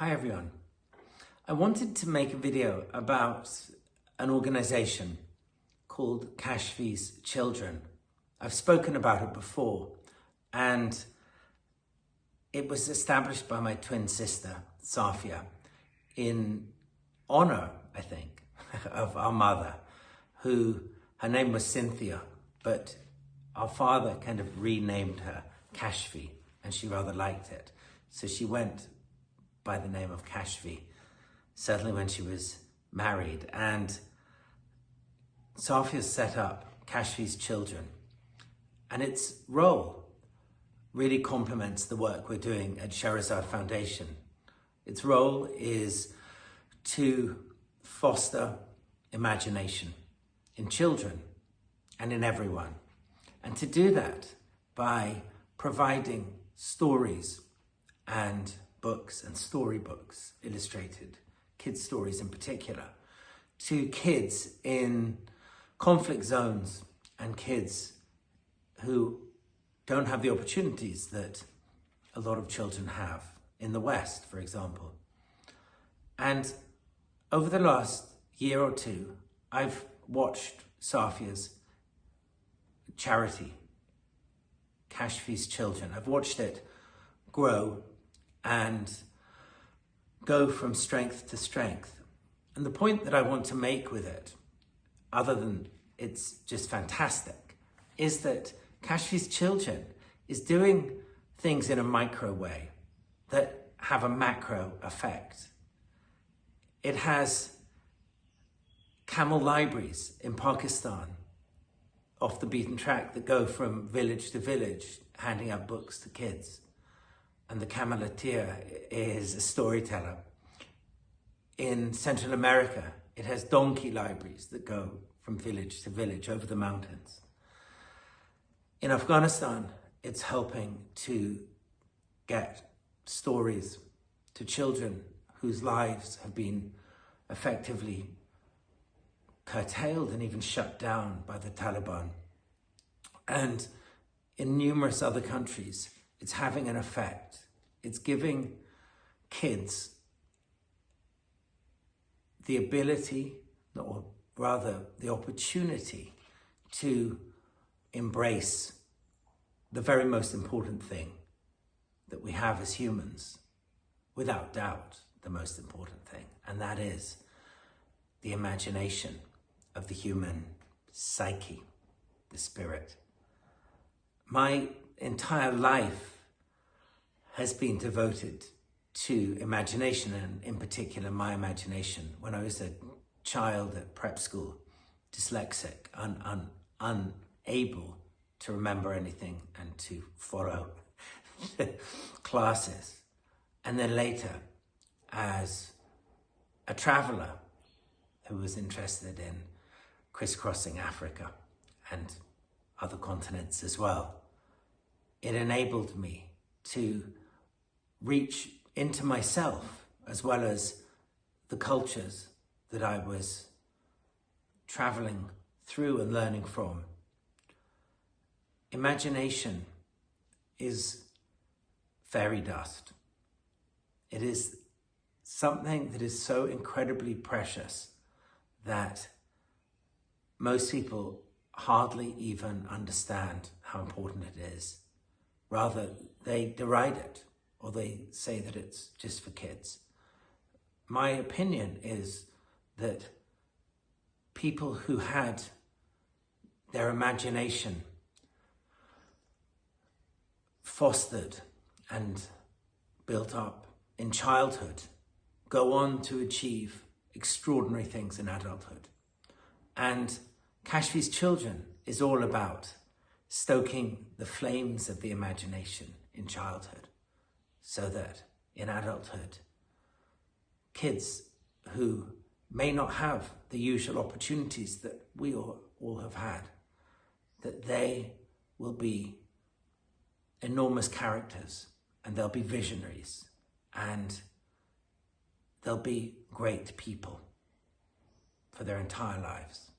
Hi everyone. I wanted to make a video about an organization called Kashfi's Children. I've spoken about it before, and it was established by my twin sister, Safia, in honor, I think, of our mother, her name was Cynthia, but our father kind of renamed her Kashfi, and she rather liked it. So she went by the name of Kashfi, certainly when she was married. And Safia set up Kashfi's Children, and its role really complements the work we're doing at Sherazad Foundation. Its role is to foster imagination in children and in everyone, and to do that by providing stories and books and storybooks, illustrated kids' stories in particular, to kids in conflict zones and kids who don't have the opportunities that a lot of children have in the West, for example. And over the last year or two, I've watched Safia's charity, Kashfi's Children. I've watched it grow and go from strength to strength. And the point that I want to make with it, other than it's just fantastic, is that Kashfi's Children is doing things in a micro way that have a macro effect. It has camel libraries in Pakistan, off the beaten track, that go from village to village, handing out books to kids. And the cameleteer is a storyteller. In Central America, it has donkey libraries that go from village to village over the mountains. In Afghanistan, it's helping to get stories to children whose lives have been effectively curtailed and even shut down by the Taliban. And in numerous other countries, it's having an effect. It's giving kids the ability, or rather the opportunity, to embrace the very most important thing that we have as humans, without doubt the most important thing, and that is the imagination of the human psyche, the spirit. My entire life has been devoted to imagination, and in particular my imagination. When I was a child at prep school, dyslexic, unable to remember anything and to follow classes. And then later, as a traveler who was interested in crisscrossing Africa and other continents as well, it enabled me to reach into myself, as well as the cultures that I was traveling through and learning from. Imagination is fairy dust. It is something that is so incredibly precious that most people hardly even understand how important it is. Rather, they deride it, or they say that it's just for kids. My opinion is that people who had their imagination fostered and built up in childhood go on to achieve extraordinary things in adulthood. And Kashfi's Children is all about stoking the flames of the imagination in childhood, so that in adulthood, kids who may not have the usual opportunities that we all have had, that they will be enormous characters, and they'll be visionaries, and they'll be great people for their entire lives.